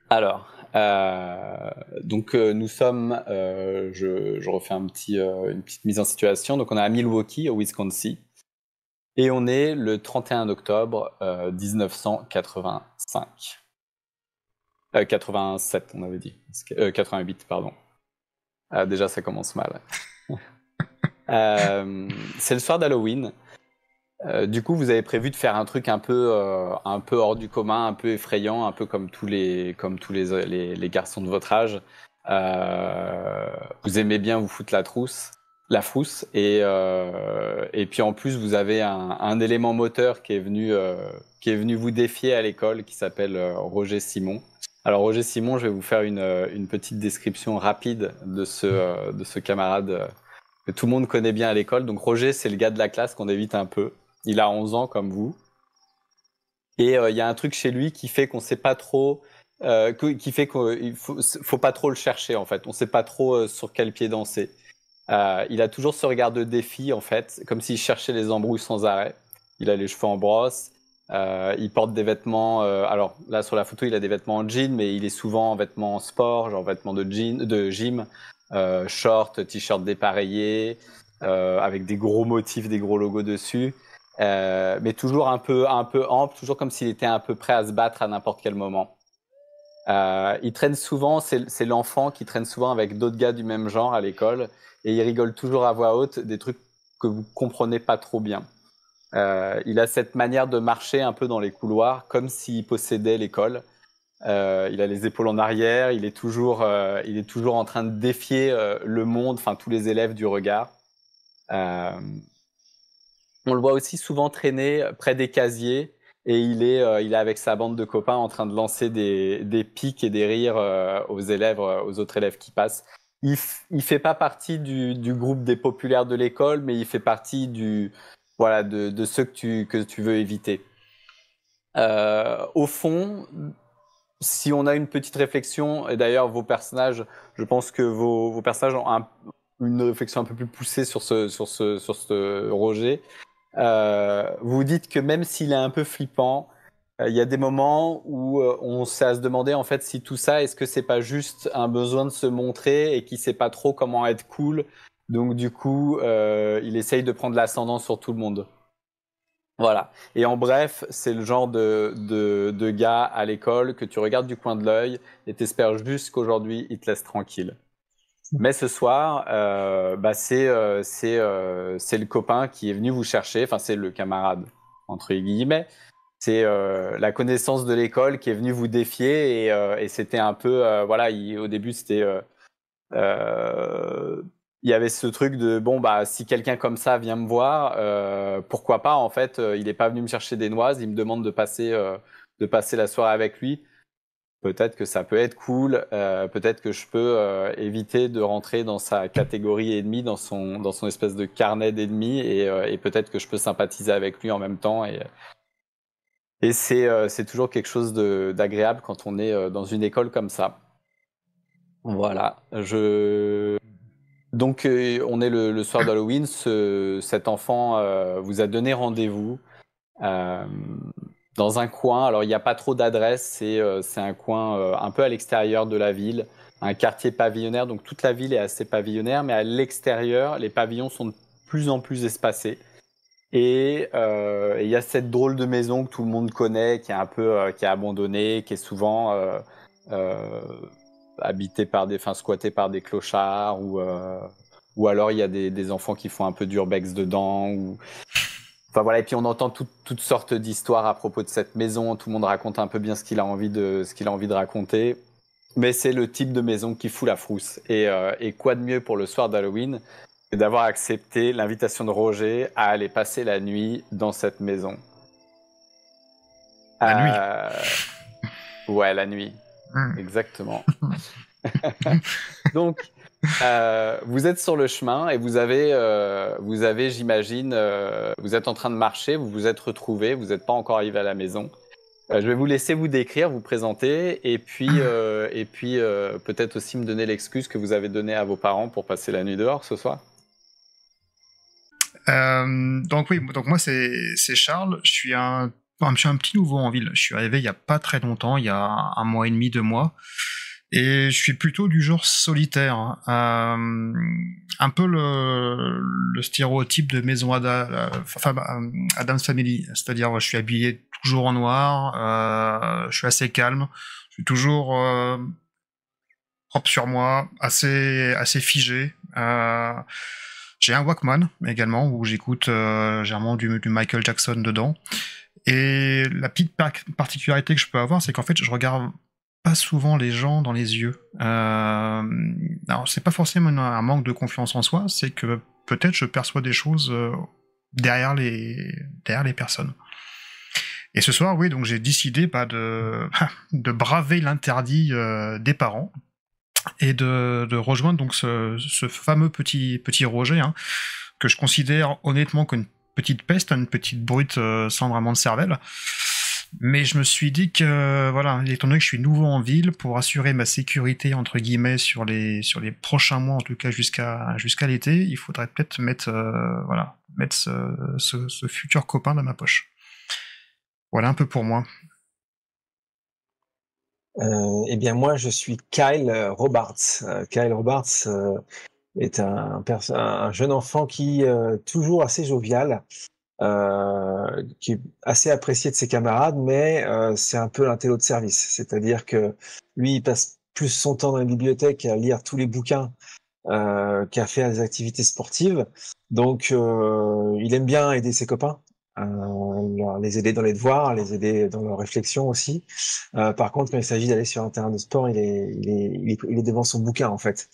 Alors, donc nous sommes, je refais une petite mise en situation. Donc on est à Milwaukee, au Wisconsin, et on est le 31 octobre 1985. 87, on avait dit. 88, pardon. Déjà, ça commence mal. C'est le soir d'Halloween. Du coup, vous avez prévu de faire un truc un peu hors du commun, un peu effrayant, un peu comme tous les garçons de votre âge. Vous aimez bien vous foutre la frousse, et puis en plus, vous avez un élément moteur qui est venu vous défier à l'école, qui s'appelle Roger Simon. Alors Roger Simon, je vais vous faire une petite description rapide de ce camarade que tout le monde connaît bien à l'école. Donc Roger, c'est le gars de la classe qu'on évite un peu. Il a 11 ans comme vous. Et il y a un truc chez lui qui fait qu'on sait pas trop, qui fait qu'il faut pas trop le chercher en fait. On sait pas trop sur quel pied danser. Il a toujours ce regard de défi en fait, comme s'il cherchait les embrouilles sans arrêt. Il a les cheveux en brosse. Il porte des vêtements. Alors là sur la photo, il a des vêtements en jean, mais il est souvent en vêtements en sport, genre vêtements de gym, short, t-shirt dépareillé, avec des gros motifs, des gros logos dessus. Mais toujours un peu ample, toujours comme s'il était un peu prêt à se battre à n'importe quel moment. Il traîne souvent, c'est l'enfant qui traîne souvent avec d'autres gars du même genre à l'école, et il rigole toujours à voix haute des trucs que vous comprenez pas trop bien. Il a cette manière de marcher un peu dans les couloirs, comme s'il possédait l'école. Il a les épaules en arrière, il est toujours en train de défier le monde, enfin tous les élèves du regard. Euh, On le voit aussi souvent traîner près des casiers, et il est avec sa bande de copains en train de lancer des pics et des rires aux autres élèves qui passent. Il fait pas partie du groupe des populaires de l'école, mais il fait partie voilà, de ceux que tu veux éviter. Au fond, si on a une petite réflexion, et d'ailleurs vos personnages, je pense que vos personnages ont une réflexion un peu plus poussée sur ce Roger. Vous vous dites que même s'il est un peu flippant, il y a des moments où on sait à se demander en fait si tout ça, est-ce que c'est pas juste un besoin de se montrer et qu'il sait pas trop comment être cool. Donc du coup, il essaye de prendre l'ascendant sur tout le monde. Voilà. Et en bref, c'est le genre de gars à l'école que tu regardes du coin de l'œil et t'espères juste qu'aujourd'hui, il te laisse tranquille. Mais ce soir, c'est le copain qui est venu vous chercher, enfin c'est le camarade, entre guillemets. C'est la connaissance de l'école qui est venue vous défier, et c'était un peu, voilà, au début c'était euh, il y avait ce truc de bon bah si quelqu'un comme ça vient me voir, pourquoi pas en fait, il est pas venu me chercher des noises, il me demande de passer la soirée avec lui. Peut-être que ça peut être cool, peut-être que je peux éviter de rentrer dans sa catégorie ennemie, dans son espèce de carnet d'ennemis, et peut-être que je peux sympathiser avec lui en même temps. Et c'est toujours quelque chose d'agréable quand on est dans une école comme ça. Voilà. Donc, on est le soir d'Halloween. Cet enfant vous a donné rendez-vous euh, dans un coin. Alors, il n'y a pas trop d'adresse. C'est un coin un peu à l'extérieur de la ville, un quartier pavillonnaire. Donc, toute la ville est assez pavillonnaire, mais à l'extérieur, les pavillons sont de plus en plus espacés. Et il y a cette drôle de maison que tout le monde connaît, qui est un peu, qui est abandonnée, qui est souvent euh, habitée enfin squattée par des clochards, ou alors il y a des enfants qui font un peu d'urbex dedans, enfin voilà. Et puis on entend toutes sortes d'histoires à propos de cette maison. Tout le monde raconte un peu bien ce qu'il a envie de raconter. Mais c'est le type de maison qui fout la frousse. Et quoi de mieux pour le soir d'Halloween que d'avoir accepté l'invitation de Roger à aller passer la nuit dans cette maison. La nuit. Euh, ouais, la nuit, Hmm. exactement. Donc, vous êtes sur le chemin et vous avez, j'imagine, vous êtes en train de marcher, vous vous êtes retrouvés, vous n'êtes pas encore arrivé à la maison. Je vais vous laisser vous décrire, vous présenter, et puis peut-être aussi me donner l'excuse que vous avez donnée à vos parents pour passer la nuit dehors ce soir. Donc oui, donc moi c'est Charles. Je suis un Bon, je suis un petit nouveau en ville. Je suis arrivé il y a pas très longtemps, il y a 1 mois et demi, 2 mois. Et je suis plutôt du genre solitaire, hein. Un peu le stéréotype de maison Adam's Family. C'est-à-dire, je suis habillé toujours en noir, je suis assez calme, je suis toujours propre sur moi, assez figé. J'ai un Walkman également où j'écoute généralement du Michael Jackson dedans. Et la petite particularité que je peux avoir, c'est qu'en fait, je regarde pas souvent les gens dans les yeux. Alors, c'est pas forcément un manque de confiance en soi, c'est que peut-être je perçois des choses derrière les personnes. Et ce soir, oui, donc j'ai décidé de braver l'interdit des parents et de rejoindre donc ce fameux petit Roger, hein, que je considère honnêtement comme une petite peste, une petite brute sans vraiment de cervelle. Mais je me suis dit que, voilà, étant donné que je suis nouveau en ville, pour assurer ma sécurité, entre guillemets, sur les prochains mois, en tout cas jusqu'à l'été, il faudrait peut-être mettre ce futur copain dans ma poche. Voilà un peu pour moi. Eh bien, moi, je suis Kyle Robarts. Kyle Robarts est un jeune enfant qui toujours assez jovial, qui est assez apprécié de ses camarades, mais c'est un peu l'intello de service. C'est-à-dire que lui, il passe plus son temps dans la bibliothèque à lire tous les bouquins qu'à faire des activités sportives. Donc, il aime bien aider ses copains, les aider dans les devoirs, les aider dans leurs réflexions aussi. Par contre, quand il s'agit d'aller sur un terrain de sport, il est devant son bouquin en fait.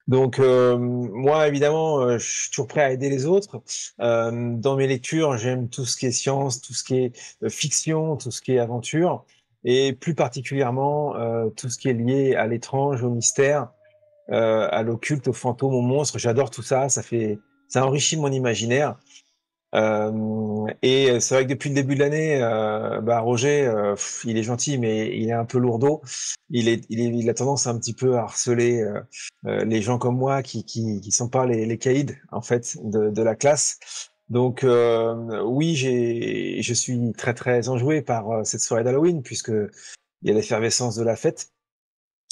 Donc moi, évidemment, je suis toujours prêt à aider les autres. Dans mes lectures, j'aime tout ce qui est science, tout ce qui est fiction, tout ce qui est aventure, et plus particulièrement tout ce qui est lié à l'étrange, au mystère, à l'occulte, aux fantômes, aux monstres. J'adore tout ça. Ça enrichit mon imaginaire. Et c'est vrai que depuis le début de l'année, Roger, il est gentil, mais il est un peu lourdeau. Il a tendance un petit peu à harceler les gens comme moi qui sont pas les caïds en fait de la classe. Donc oui, je suis très très enjoué par cette soirée d'Halloween puisque il y a l'effervescence de la fête.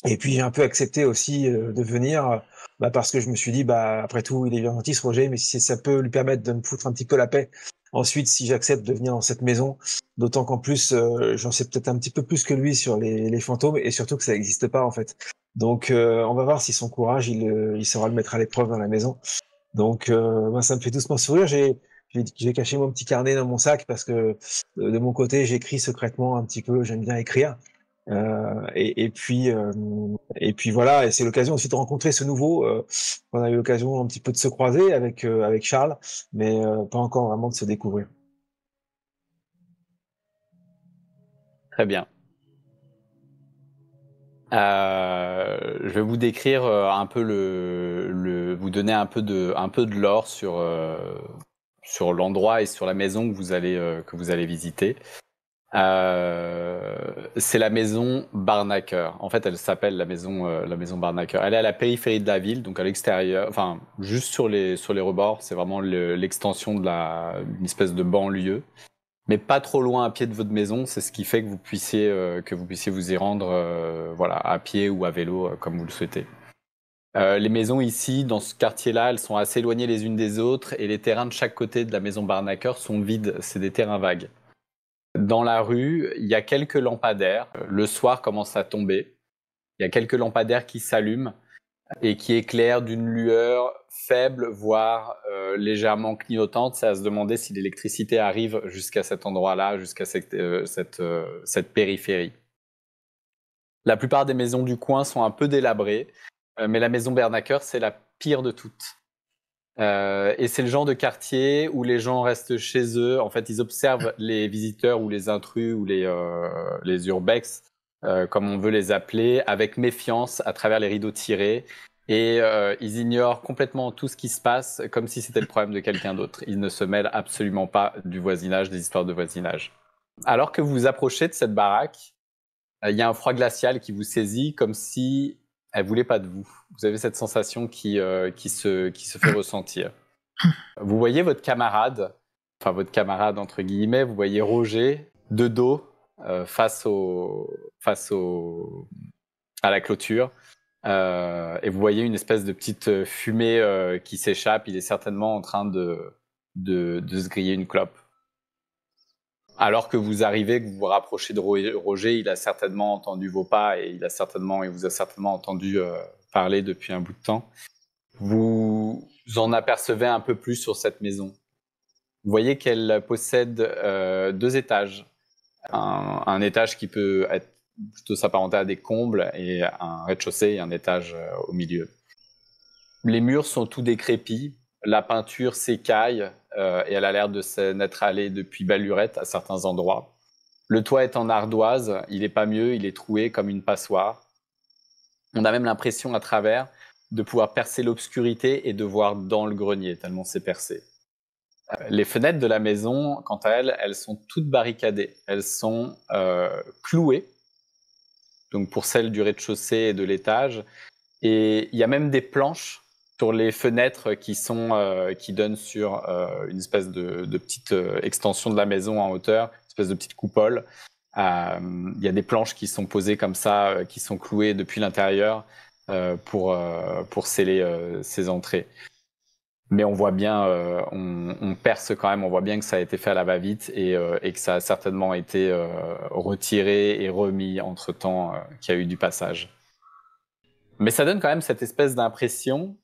Et puis j'ai un peu accepté aussi de venir parce que je me suis dit après tout il est bien gentil ce Roger, mais si ça peut lui permettre de me foutre un petit peu la paix ensuite si j'accepte de venir dans cette maison, d'autant qu'en plus j'en sais peut-être un petit peu plus que lui sur les fantômes et surtout que ça n'existe pas en fait. Donc on va voir si son courage il saura le mettre à l'épreuve dans la maison. Donc moi ça me fait doucement sourire. J'ai caché mon petit carnet dans mon sac parce que de mon côté j'écris secrètement un petit peu, j'aime bien écrire. Et puis voilà, et c'est l'occasion aussi de rencontrer ce nouveau. On a eu l'occasion un petit peu de se croiser avec Charles, mais pas encore vraiment de se découvrir. Très bien. Je vais vous décrire un peu vous donner un peu de lore sur l'endroit et sur la maison que vous allez visiter. C'est la maison Barnacker. En fait, elle s'appelle la maison Barnacker. Elle est à la périphérie de la ville, donc à l'extérieur, enfin juste sur les rebords. C'est vraiment l'extension d'une espèce de banlieue, mais pas trop loin à pied de votre maison. C'est ce qui fait que vous puissiez vous y rendre, voilà, à pied ou à vélo, comme vous le souhaitez. Les maisons ici, dans ce quartier-là, elles sont assez éloignées les unes des autres, et les terrains de chaque côté de la maison Barnacker sont vides. C'est des terrains vagues. Dans la rue, il y a quelques lampadaires. Le soir commence à tomber. Il y a quelques lampadaires qui s'allument et qui éclairent d'une lueur faible, voire légèrement clignotante. C'est à se demander si l'électricité arrive jusqu'à cet endroit-là, jusqu'à cette périphérie. La plupart des maisons du coin sont un peu délabrées, mais la maison Bernacker, c'est la pire de toutes. Et c'est le genre de quartier où les gens restent chez eux. En fait, ils observent les visiteurs ou les intrus ou les urbex, comme on veut les appeler, avec méfiance à travers les rideaux tirés. Et ils ignorent complètement tout ce qui se passe, comme si c'était le problème de quelqu'un d'autre. Ils ne se mêlent absolument pas du voisinage, des histoires de voisinage. Alors que vous vous approchez de cette baraque, il y a un froid glacial qui vous saisit, comme si elle voulait pas de vous. Vous avez cette sensation qui se fait ressentir. Vous voyez votre camarade entre guillemets, vous voyez Roger, de dos face à la clôture. Et vous voyez une espèce de petite fumée qui s'échappe. Il est certainement en train de se griller une clope. Alors que vous arrivez, que vous vous rapprochez de Roger, il a certainement entendu vos pas et il vous a certainement entendu parler depuis un bout de temps. Vous en apercevez un peu plus sur cette maison. Vous voyez qu'elle possède 2 étages. Un étage qui peut être plutôt s'apparenter à des combles et un rez-de-chaussée et un étage au milieu. Les murs sont tout décrépits, la peinture s'écaille et elle a l'air de s'être allée depuis belle lurette à certains endroits. Le toit est en ardoise, il n'est pas mieux, il est troué comme une passoire. On a même l'impression à travers de pouvoir percer l'obscurité et de voir dans le grenier, tellement c'est percé. Les fenêtres de la maison, quant à elles sont toutes barricadées. Elles sont clouées, donc pour celles du rez-de-chaussée et de l'étage. Et il y a même des planches sur les fenêtres qui donnent sur une espèce de petite extension de la maison en hauteur, une espèce de petite coupole. Il y a des planches qui sont posées comme ça, qui sont clouées depuis l'intérieur pour sceller ces entrées. Mais on voit bien, on perce quand même, on voit bien que ça a été fait à la va-vite et que ça a certainement été retiré et remis entre-temps, qu'il y a eu du passage. Mais ça donne quand même cette espèce d'impression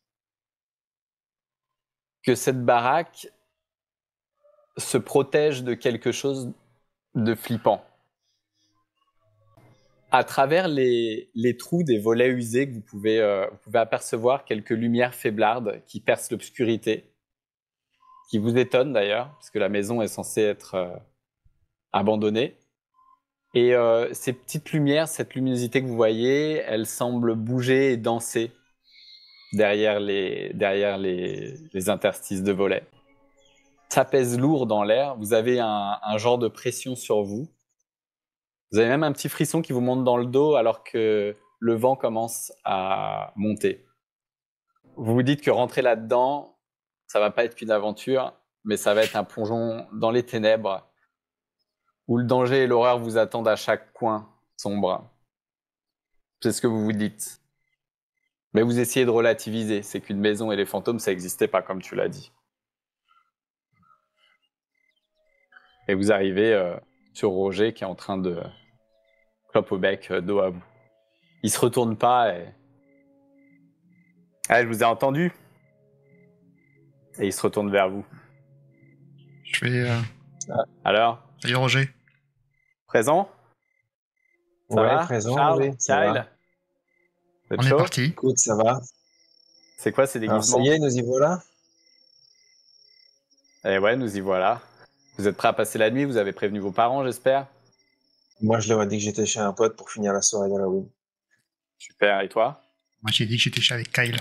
que cette baraque se protège de quelque chose de flippant. À travers les trous des volets usés, que vous pouvez apercevoir quelques lumières faiblardes qui percent l'obscurité, qui vous étonnent d'ailleurs, parce que la maison est censée être abandonnée. Et ces petites lumières, cette luminosité que vous voyez, elle semble bouger et danser derrière les interstices de volets. Ça pèse lourd dans l'air, vous avez un genre de pression sur vous. Vous avez même un petit frisson qui vous monte dans le dos alors que le vent commence à monter. Vous vous dites que rentrer là-dedans, ça va pas être qu'une aventure, mais ça va être un plongeon dans les ténèbres où le danger et l'horreur vous attendent à chaque coin sombre. C'est ce que vous vous dites. Mais vous essayez de relativiser. C'est qu'une maison et les fantômes, ça n'existait pas, comme tu l'as dit. Et vous arrivez sur Roger qui est en train de clope au bec, dos à vous. Il se retourne pas et... Ah, je vous ai entendu. Et il se retourne vers vous. Je vais... Alors ? Salut Roger. Présent ? Ça va ? Présent, Charles, oui, ça Kyle va. Vous êtes On est chaud ? parti. Écoute, ça va. C'est quoi ces Alors, ça déguisements ? y est, nous y voilà. Eh ouais, nous y voilà. Vous êtes prêts à passer la nuit ? Vous avez prévenu vos parents, j'espère ? Moi, je leur ai dit que j'étais chez un pote pour finir la soirée d'Halloween. Super, et toi ? Moi, j'ai dit que j'étais chez avec Kyle.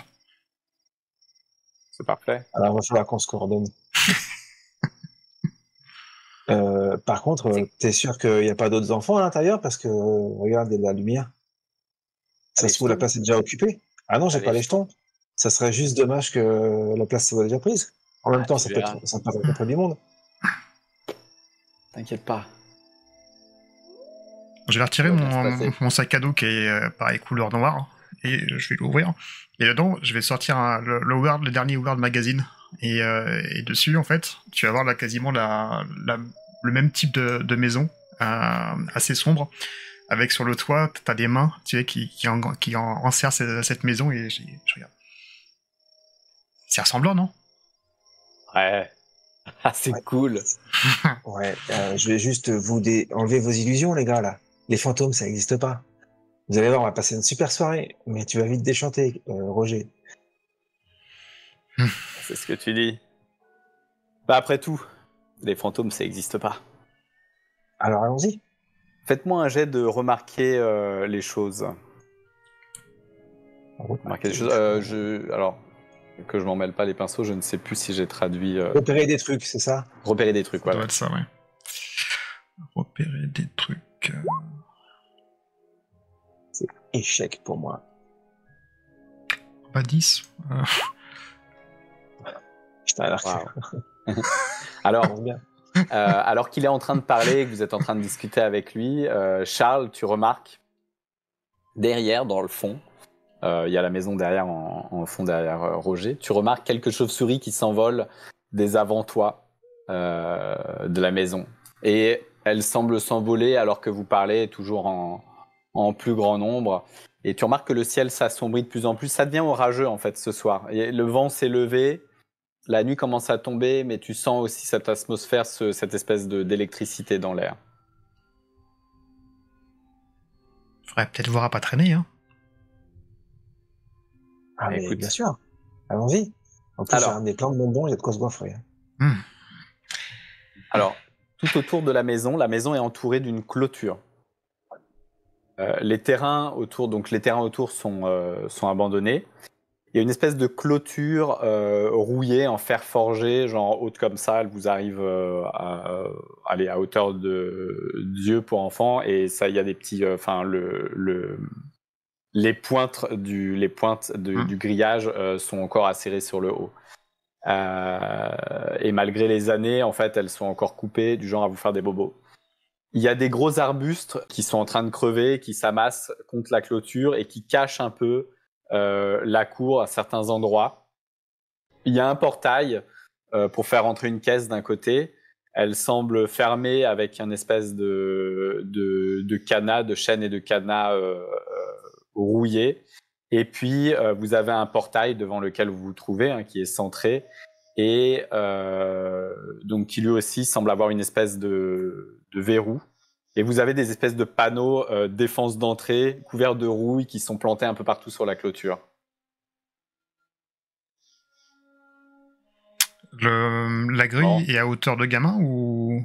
C'est parfait. Alors, il va falloir qu'on se coordonne. Par contre, t'es sûr qu'il n'y a pas d'autres enfants à l'intérieur? Parce que, regarde, il y a de la lumière. Ça Allez, se trouve, la place est déjà occupée. Ah non, j'ai Allez, pas les jetons. Ça serait juste dommage que la place soit déjà prise. En même temps, tu ça peut verras. rencontrer du monde. T'inquiète pas. Je vais retirer Ça va bien se passer. mon sac à dos qui est pareil couleur noire et je vais l'ouvrir. Et dedans, je vais sortir le dernier Howard Magazine. Et dessus, en fait, tu vas voir là quasiment le même type de maison, assez sombre, avec sur le toit, t'as des mains, tu sais, qui enserrent cette maison et je regarde. C'est ressemblant, non? Ouais. Ah, c'est Ouais. cool. Ouais, je vais juste enlever vos illusions, les gars, là. Les fantômes, ça n'existe pas. Vous allez voir, on va passer une super soirée, mais tu vas vite déchanter, Roger. C'est ce que tu dis. Bah, après tout, les fantômes, ça n'existe pas. Alors, allons-y. Faites-moi un jet de remarquer les choses. Remarquer les choses. Alors, que je m'en mêle pas les pinceaux, je ne sais plus si j'ai traduit... Repérer des trucs, c'est ça? Repérer des trucs, Ça doit voilà. être ça, ouais. Repérer des trucs... C'est échec pour moi. Pas 10. Putain, alors Wow. Alors, bien. Alors qu'il est en train de parler, que vous êtes en train de discuter avec lui, Charles, tu remarques derrière, dans le fond, il y a la maison derrière, en fond derrière Roger, tu remarques quelques chauves-souris qui s'envolent des avant-toits de la maison. Et elles semblent s'envoler alors que vous parlez toujours en plus grand nombre. Et tu remarques que le ciel s'assombrit de plus en plus. Ça devient orageux en fait ce soir. Et le vent s'est levé, la nuit commence à tomber, mais tu sens aussi cette atmosphère, cette espèce d'électricité dans l'air. Faudrait peut-être voir à pas traîner, hein. Ah, mais Écoute. bien sûr. Allons-y. En plus, j'ai Alors. ramené plein de bonbons, il y a de quoi se goinfrer. Alors, tout autour de la maison est entourée d'une clôture. Les terrains autour sont abandonnés. Il y a une espèce de clôture rouillée en fer forgé, genre haute comme ça. Elle vous arrive à hauteur d'yeux pour enfants. Et ça, il y a des petits, les pointes du grillage sont encore acérées sur le haut. Et malgré les années, en fait, elles sont encore coupées, du genre à vous faire des bobos. Il y a des gros arbustes qui sont en train de crever, qui s'amassent contre la clôture et qui cachent un peu la cour à certains endroits. Il y a un portail pour faire entrer une caisse d'un côté. Elle semble fermée avec une espèce de cadenas, de chaînes et de cadenas rouillés. Et puis, vous avez un portail devant lequel vous vous trouvez, qui est centré, et donc qui lui aussi semble avoir une espèce de verrou. Et vous avez des espèces de panneaux défense d'entrée, couverts de rouille, qui sont plantés un peu partout sur la clôture. La grille est à hauteur de gamin ou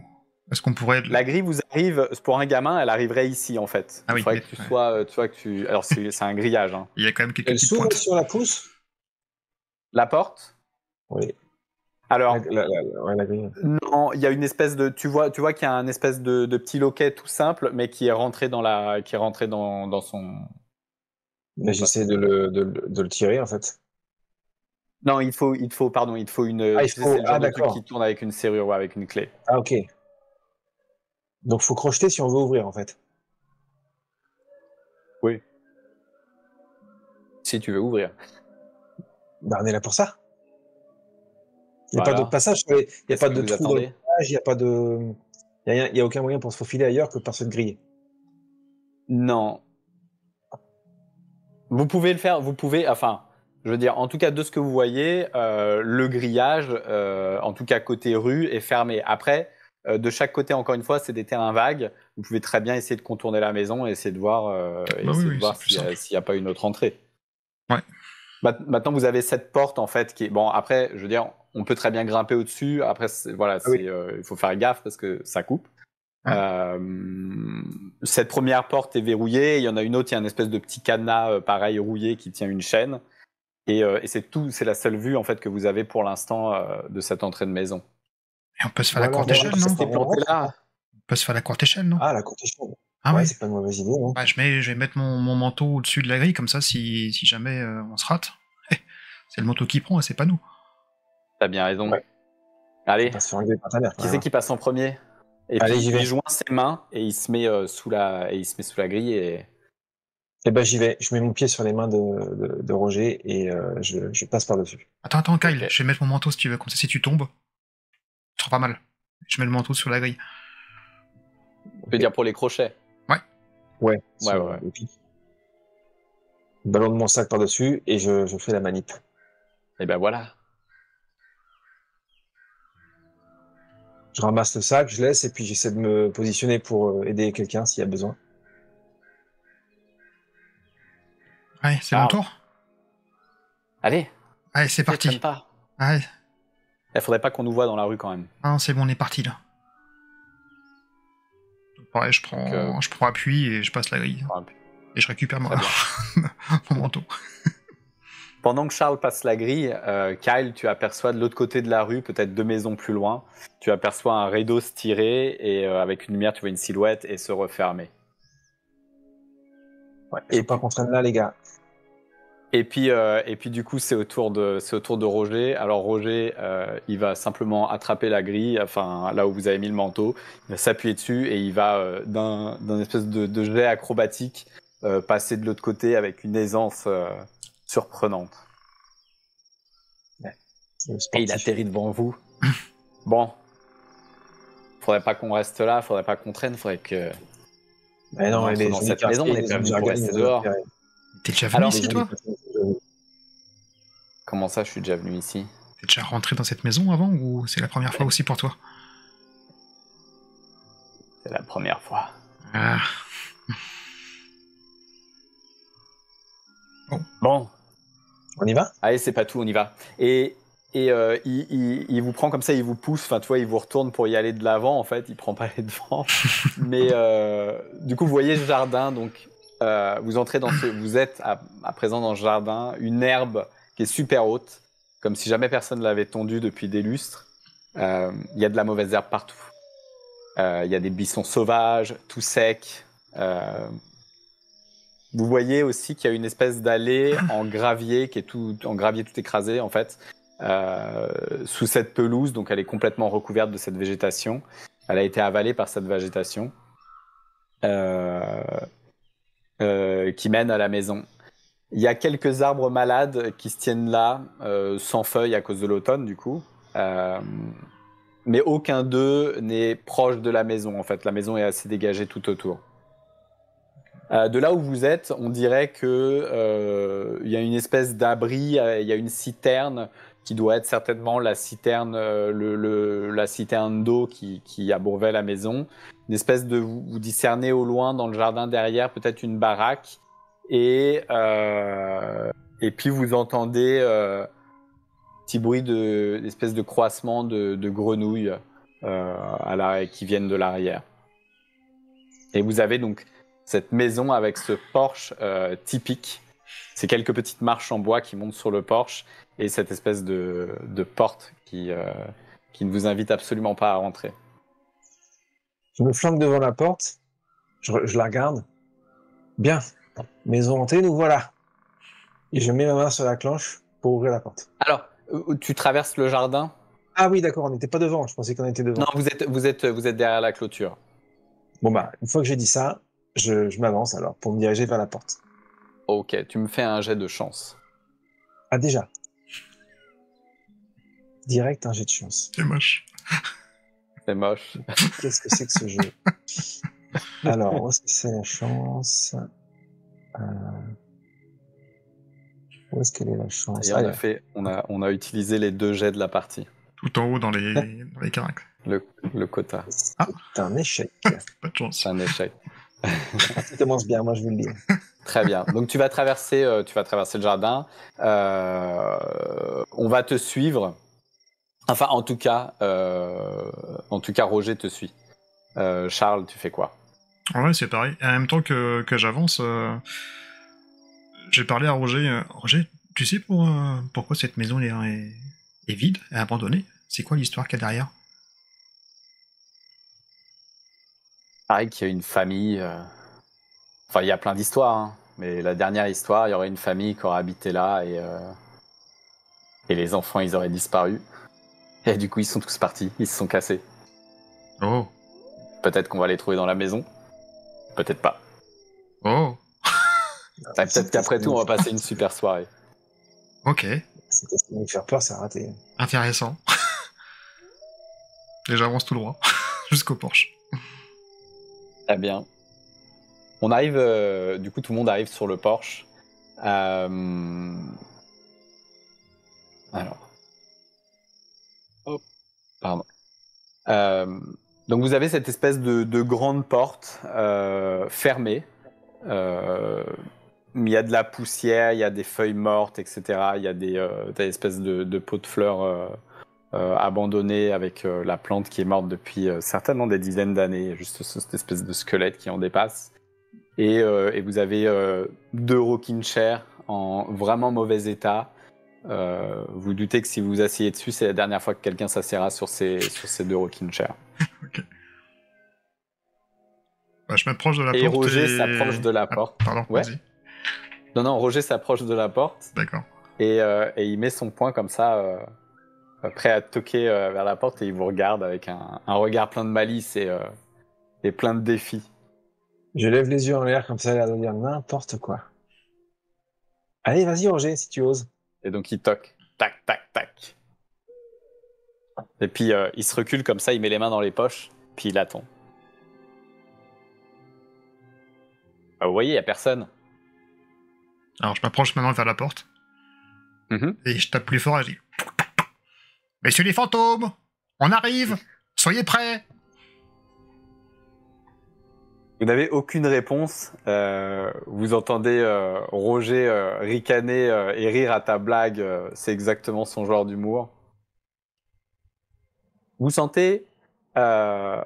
est-ce qu'on pourrait... La grille vous arrive, pour un gamin, elle arriverait ici en fait. Ah oui, il faudrait que tu sois, alors c'est un grillage. Hein. Il y a quand même quelques Elle petites s'ouvre pointes. sur la pousse? La porte? Oui. Alors, la grille. non, il y a une espèce de, tu vois qu'il y a un espèce de petit loquet tout simple, mais qui est rentré dans son. Mais j'essaie de le tirer en fait. Non, il te faut une. Ah, C'est le genre de truc d'accord. qui tourne avec une serrure ou avec une clé. Ah, ok. Donc faut crocheter si on veut ouvrir en fait. Oui. Si tu veux ouvrir. Ben, on est là pour ça. Il n'y a Voilà. pas d'autre passage. Il n'y a Qu'est-ce pas que de vous trou dans le attendez? passage, il n'y a pas de. Il y a aucun moyen pour se faufiler ailleurs que par cette grille. Non. Vous pouvez le faire, enfin, je veux dire, en tout cas, de ce que vous voyez, le grillage, en tout cas côté rue, est fermé. Après, de chaque côté, encore une fois, c'est des terrains vagues. Vous pouvez très bien essayer de contourner la maison et essayer de voir, s'il n'y a pas une autre entrée. Ouais. Maintenant, vous avez cette porte, en fait, qui est... Bon, après, je veux dire, on peut très bien grimper au-dessus. Après, il faut faire gaffe parce que ça coupe. Cette première porte est verrouillée. Il y en a une autre, il y a une espèce de petit cadenas pareil rouillé qui tient une chaîne. Et c'est tout, c'est la seule vue en fait que vous avez pour l'instant de cette entrée de maison. Et on peut se faire la courte échelle, non? On peut se faire la courte échelle, non? Ah, la courte échelle. Ah ouais, c'est pas une mauvaise idée, non? Bah, je vais mettre mon manteau au-dessus de la grille, comme ça, si jamais on se rate, c'est le manteau qui prend et c'est pas nous. T'as bien raison. Ouais. Allez, Qui c'est qui passe en premier? Et allez, puis j'y vais. il joint ses mains et il se met sous la grille et. Eh ben j'y vais. Je mets mon pied sur les mains de Roger et je passe par-dessus. Attends, Kyle, Okay. Je vais mettre mon manteau si tu veux, comme ça si tu tombes, ce sera pas mal. Je mets le manteau sur la grille. Tu veux dire pour les crochets? Ouais. Ouais. Ballon de mon sac par-dessus et je fais la manip. Et ben voilà. Je ramasse le sac, je laisse et puis j'essaie de me positionner pour aider quelqu'un s'il y a besoin. Ouais, c'est mon tour. Allez. Allez, c'est parti. Allez. Il faudrait pas qu'on nous voit dans la rue quand même. Ah, c'est bon, on est parti là. Ouais, je prends appui et je passe la grille. Et je récupère mon manteau. Pendant que Charles passe la grille, Kyle, tu aperçois de l'autre côté de la rue, peut-être 2 maisons plus loin, tu aperçois un rideau se tirer et avec une lumière, tu vois une silhouette et se refermer. Ouais, et pas qu'on traîne là, les gars. Et puis du coup, c'est au tour de Roger. Alors Roger, il va simplement attraper la grille, enfin là où vous avez mis le manteau, il va s'appuyer dessus et il va d'un espèce de jet acrobatique passer de l'autre côté avec une aisance surprenante. Ouais, et il atterrit devant vous. Bon, faudrait pas qu'on reste là, faudrait pas qu'on traîne, faudrait que... Mais non, on entre dans cette maison, on n'est pas venu pour rester dehors. T'es déjà venu ici, toi? Comment ça, je suis déjà venu ici? T'es déjà rentré dans cette maison avant, ou c'est la première fois aussi pour toi? C'est la première fois. Ah. Bon. On y va? Allez, c'est pas tout, on y va. Et il vous prend comme ça, il vous pousse, enfin, tu vois, il vous retourne pour y aller de l'avant, en fait, il prend pas les devants. Mais du coup, vous voyez ce jardin, donc vous entrez vous êtes à présent dans ce jardin, une herbe qui est super haute, comme si jamais personne ne l'avait tondue depuis des lustres. Il y a de la mauvaise herbe partout. Il y a des buissons sauvages, tout secs. Vous voyez aussi qu'il y a une espèce d'allée en gravier tout écrasé en fait, sous cette pelouse, donc elle est complètement recouverte de cette végétation. Elle a été avalée par cette végétation qui mène à la maison. Il y a quelques arbres malades qui se tiennent là, sans feuilles à cause de l'automne du coup. Mais aucun d'eux n'est proche de la maison en fait. La maison est assez dégagée tout autour. De là où vous êtes, on dirait que y a une espèce d'abri, il y a une citerne qui doit être certainement la citerne, la citerne d'eau qui abreuve la maison. Une espèce de, vous discernez au loin dans le jardin derrière peut-être une baraque et puis vous entendez petit bruit d'espèce de croissement de grenouilles qui viennent de l'arrière. Et vous avez donc cette maison avec ce porche typique. C'est quelques petites marches en bois qui montent sur le porche et cette espèce de porte qui ne vous invite absolument pas à rentrer. Je me flanque devant la porte, je la regarde. Bien, maison hantée, nous voilà. Et je mets ma main sur la cloche pour ouvrir la porte. Alors, tu traverses le jardin? Ah oui, d'accord, on n'était pas devant, je pensais qu'on était devant. Non, vous êtes derrière la clôture. Bon bah, une fois que j'ai dit ça, je m'avance alors pour me diriger vers la porte. Ok, tu me fais un jet de chance. Ah déjà. Direct un jet de chance. C'est moche. C'est moche. Qu'est-ce que c'est que ce jeu? Alors, où est-ce que c'est la chance? Où est-ce qu'elle est la chance? On a utilisé les 2 jets de la partie. Tout en haut dans les caractères. Le quota. C'est un échec. Pas de chance. C'est un échec. Ça commence bien, moi je vous le dis. Très bien. Donc tu vas traverser le jardin. On va te suivre. Enfin, en tout cas, Roger te suit. Charles, tu fais quoi? Ouais, c'est pareil. En même temps que j'avance, j'ai parlé à Roger. Roger, tu sais pourquoi cette maison est vide et abandonnée? C'est quoi l'histoire qu'il y a derrière? Pareil qu'il y a une famille. Enfin, il y a plein d'histoires, hein. Mais la dernière histoire, il y aurait une famille qui aurait habité là et les enfants, ils auraient disparu. Et du coup, ils sont tous partis, ils se sont cassés. Oh. Peut-être qu'on va les trouver dans la maison. Peut-être pas. Oh. Peut-être qu'après tout, on va passer une super soirée. Ok. C'était ce qui me faire peur, ça a raté. Intéressant. Et j'avance tout droit, jusqu'au porche. Très bien. On arrive, du coup, tout le monde arrive sur le porche. Alors. Oh, pardon. Donc vous avez cette espèce de grande porte fermée. Il y a de la poussière, il y a des feuilles mortes, etc. Il y a des espèces de pots de fleurs abandonnés avec la plante qui est morte depuis certainement des dizaines d'années. Juste cette espèce de squelette qui en dépasse. Et vous avez 2 rocking chairs en vraiment mauvais état. Vous doutez que si vous vous asseyez dessus, c'est la dernière fois que quelqu'un s'assiera sur ces 2 rocking chairs. Ok. Bah, je m'approche de la porte. Et Roger s'approche de la porte. Pardon, ouais. vas-y. Non, Roger s'approche de la porte D'accord. et il met son poing comme ça, prêt à toquer vers la porte et il vous regarde avec un regard plein de malice et plein de défis. Je lève les yeux en l'air comme ça, l'air de dire n'importe quoi. Allez, vas-y, Roger, si tu oses. Et donc il toque. Tac, tac, tac. Et puis il se recule comme ça, il met les mains dans les poches, puis il attend. Vous voyez, il n'y a personne. Alors je m'approche maintenant vers la porte. Et je tape plus fort et je dis Messieurs les fantômes, on arrive, soyez prêts. Vous n'avez aucune réponse. Vous entendez Roger ricaner et rire à ta blague. C'est exactement son genre d'humour. Vous sentez à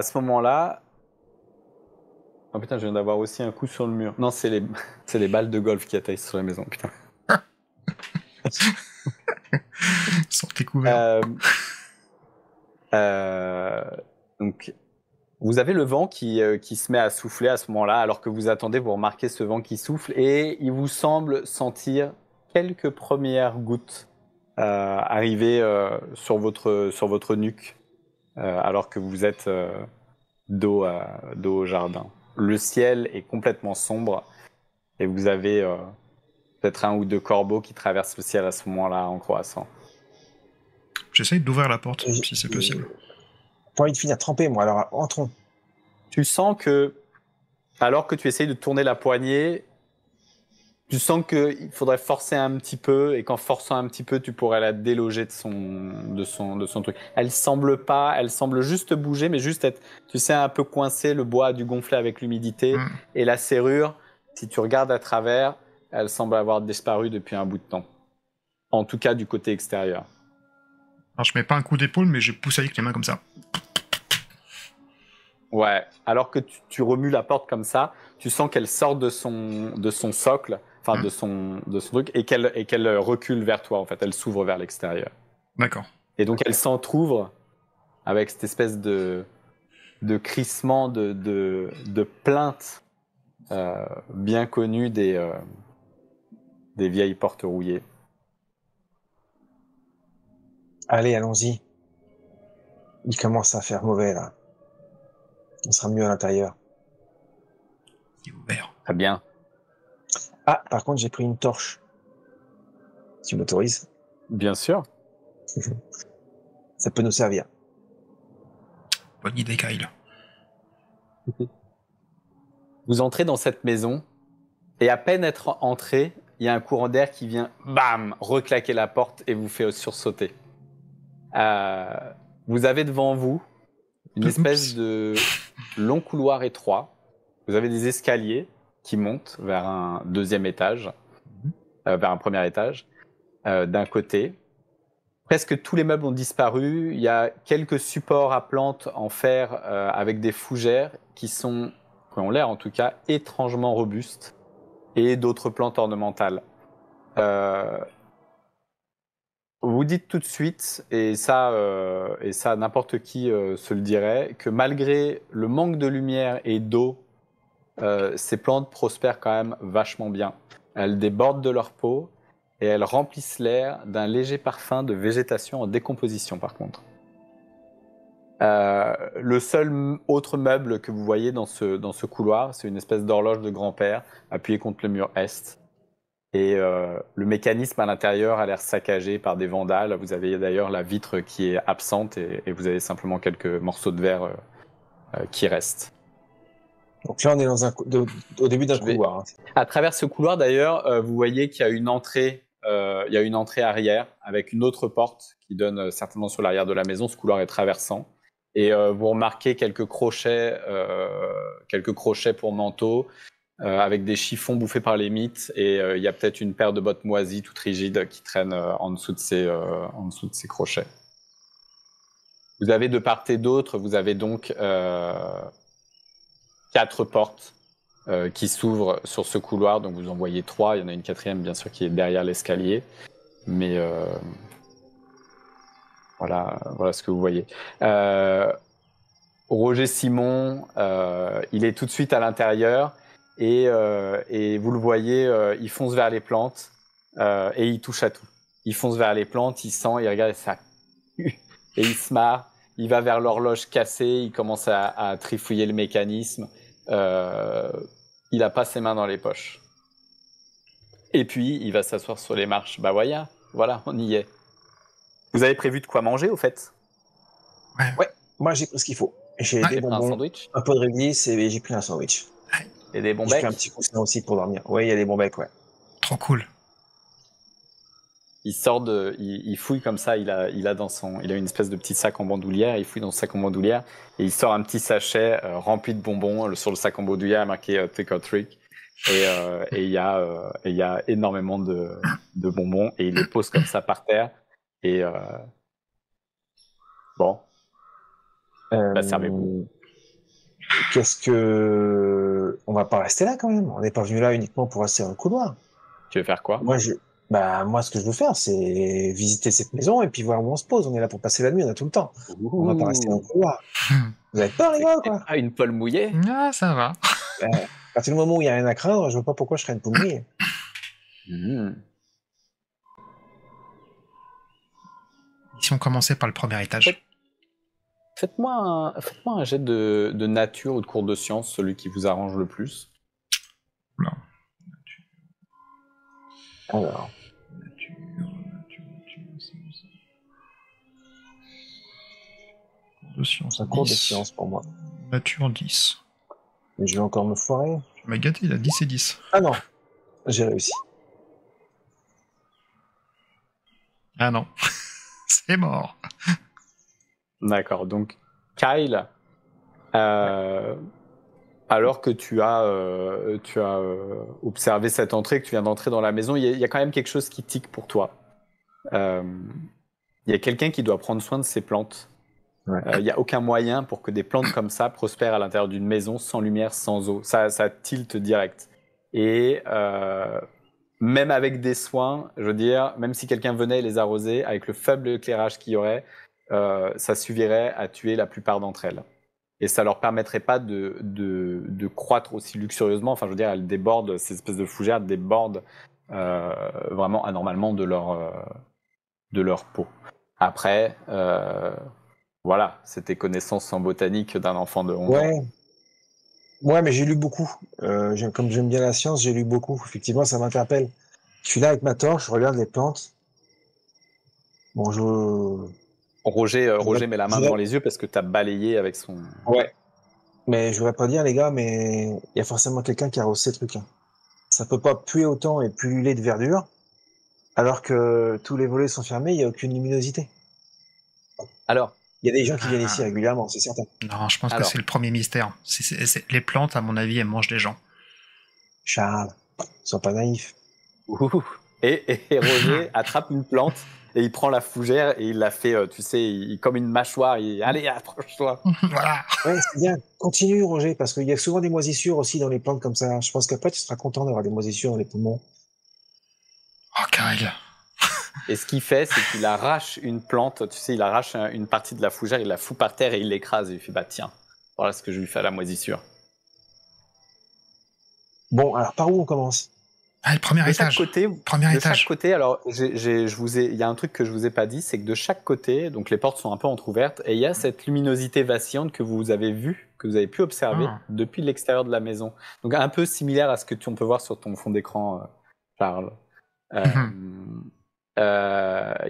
ce moment-là... Oh putain, je viens d'avoir aussi un coup sur le mur. Non, c'est les balles de golf qui atterrissent sur la maison, putain. Sortez couverts. Donc, vous avez le vent qui se met à souffler à ce moment-là, alors que vous attendez, vous remarquez ce vent qui souffle, et il vous semble sentir quelques premières gouttes arriver sur votre nuque, alors que vous êtes dos au jardin. Le ciel est complètement sombre, et vous avez peut-être un ou deux corbeaux qui traversent le ciel à ce moment-là en croissant. J'essaye d'ouvrir la porte, si c'est possible. Pas envie de finir trempé, moi, alors entrons. Tu sens que, alors que tu essayes de tourner la poignée, tu sens qu'il faudrait forcer un petit peu, et qu'en forçant un petit peu, tu pourrais la déloger de son truc. Elle semble juste bouger, mais juste être, tu sais, un peu coincée, le bois a dû gonfler avec l'humidité, et la serrure, si tu regardes à travers, elle semble avoir disparu depuis un bout de temps. En tout cas, du côté extérieur. Alors je mets pas un coup d'épaule, mais je pousse avec les mains comme ça. Ouais, alors que tu remues la porte comme ça, tu sens qu'elle sort de son socle, enfin de son truc, et qu'elle recule vers toi, en fait. Elle s'ouvre vers l'extérieur. D'accord. Et donc elle s'entrouvre avec cette espèce de crissement, de plainte bien connue des vieilles portes rouillées. Allez, allons-y. Il commence à faire mauvais, là. On sera mieux à l'intérieur. C'est ouvert. Très bien. Ah, par contre, j'ai pris une torche. Tu m'autorises? Bien sûr. Ça peut nous servir. Bonne idée, Kyle. Vous entrez dans cette maison, et à peine être entré, il y a un courant d'air qui vient, bam, reclaquer la porte et vous fait sursauter. Vous avez devant vous une espèce de long couloir étroit. Vous avez des escaliers qui montent vers un deuxième étage, vers un premier étage, d'un côté. Presque tous les meubles ont disparu. Il y a quelques supports à plantes en fer avec des fougères qui ont l'air en tout cas étrangement robustes, et d'autres plantes ornementales. Vous dites tout de suite, et ça n'importe qui se le dirait, que malgré le manque de lumière et d'eau, ces plantes prospèrent quand même vachement bien. Elles débordent de leur peau et elles remplissent l'air d'un léger parfum de végétation en décomposition, par contre. Le seul autre meuble que vous voyez dans ce couloir, c'est une espèce d'horloge de grand-père appuyée contre le mur est. Et le mécanisme à l'intérieur a l'air saccagé par des vandales. Vous avez d'ailleurs la vitre qui est absente et vous avez simplement quelques morceaux de verre qui restent. Donc là, on est au début d'un couloir. À travers ce couloir, d'ailleurs, vous voyez qu'il y a une entrée. Il y a une entrée arrière avec une autre porte qui donne certainement sur l'arrière de la maison. Ce couloir est traversant. Et vous remarquez quelques crochets pour manteau, avec des chiffons bouffés par les mites, et il y a peut-être une paire de bottes moisies, toutes rigides, qui traînent en dessous de ces crochets. Vous avez de part et d'autre, vous avez donc 4 portes qui s'ouvrent sur ce couloir. Donc vous en voyez 3, il y en a une quatrième bien sûr qui est derrière l'escalier, mais voilà ce que vous voyez. Roger Simon, il est tout de suite à l'intérieur. et vous le voyez, il fonce vers les plantes et il touche à tout. Il fonce vers les plantes, il sent, il regarde ça et il se marre. Il va vers l'horloge cassée, il commence à trifouiller le mécanisme. Il a pas ses mains dans les poches. Et puis, il va s'asseoir sur les marches. Bah voilà, on y est. Vous avez prévu de quoi manger, au fait? Ouais, moi j'ai pris ce qu'il faut. J'ai des Un bonbons, sandwich? un peu de réglisse et j'ai pris un sandwich. Et des bons J'ai becs? pris un petit coussin aussi pour dormir. Ouais, il y a des bons becs, ouais. Trop cool. Il sort il fouille comme ça, il a une espèce de petit sac en bandoulière, il fouille dans ce sac en bandoulière et il sort un petit sachet rempli de bonbons. Sur le sac en bandoulière marqué Trick or Trick et il y a énormément de bonbons et il les pose comme ça par terre et bon, servez-vous. Qu'est-ce que... On va pas rester là quand même. On n'est pas venu là uniquement pour rester dans le couloir. Tu veux faire quoi? Moi, ce que je veux faire, c'est visiter cette maison et puis voir où on se pose. On est là pour passer la nuit, on a tout le temps. On va pas rester dans le couloir. Vous avez peur, les gars, quoi? Ah, une poêle mouillée? Ah, ça va. À partir du moment où il y a rien à craindre, je vois pas pourquoi je serais une poule mouillée. Si on commençait par le premier étage. Faites-moi un jet de nature ou de cours de science, celui qui vous arrange le plus. Oula. Alors. Nature, science. Cours de science. Un cours de science pour moi. Nature 10. Mais je vais encore me foirer. Tu m'as gâté, il a 10 et 10. Ah non, j'ai réussi. Ah non. C'est mort. D'accord, donc Kyle, alors que tu as observé cette entrée, que tu viens d'entrer dans la maison, il y a quand même quelque chose qui tique pour toi. Il y a quelqu'un qui doit prendre soin de ces plantes. Ouais. Il n'y a aucun moyen pour que des plantes comme ça prospèrent à l'intérieur d'une maison sans lumière, sans eau. Ça tilte direct. Et même avec des soins, je veux dire, même si quelqu'un venait les arroser, avec le faible éclairage qu'il y aurait, ça suffirait à tuer la plupart d'entre elles. Et ça leur permettrait pas de croître aussi luxurieusement. Enfin, je veux dire, elles débordent, ces espèces de fougères débordent vraiment anormalement de leur peau. Après, voilà, c'était connaissances en botanique d'un enfant de 11 ans. Ouais, mais j'ai lu beaucoup. Comme j'aime bien la science, j'ai lu beaucoup. Effectivement, ça m'interpelle. Je suis là avec ma torche, je regarde les plantes. Bon, Roger met la main devant les yeux parce que tu as balayé avec son... Ouais. Mais je voudrais pas dire, les gars, mais il y a forcément quelqu'un qui a arrosé ces trucs-là. Ça peut pas puer autant et pulluler de verdure, alors que tous les volets sont fermés, il n'y a aucune luminosité. Alors, il y a des gens qui viennent ici régulièrement, c'est certain. Non, je pense que c'est le premier mystère. Les plantes, à mon avis, elles mangent des gens. Charles, sois pas naïf. Et Roger attrape une plante et il prend la fougère et il la fait, tu sais, comme une mâchoire. Allez, approche-toi. Voilà. Ouais, c'est bien. Continue, Roger, parce qu'il y a souvent des moisissures aussi dans les plantes comme ça. Je pense qu'après, tu seras content d'avoir des moisissures dans les poumons. Oh, Kyle. Et ce qu'il fait, c'est qu'il arrache une plante, tu sais, il arrache une partie de la fougère, il la fout par terre et il l'écrase. Et il fait, bah tiens, voilà ce que je lui fais à la moisissure. Bon, alors par où on commence? Le premier étage. De chaque côté, alors il y a un truc que je vous ai pas dit, c'est que de chaque côté, donc les portes sont un peu entrouvertes, et il y a cette luminosité vacillante que vous avez vue, que vous avez pu observer depuis l'extérieur de la maison. Donc un peu similaire à ce que on peut voir sur ton fond d'écran, Charles. Il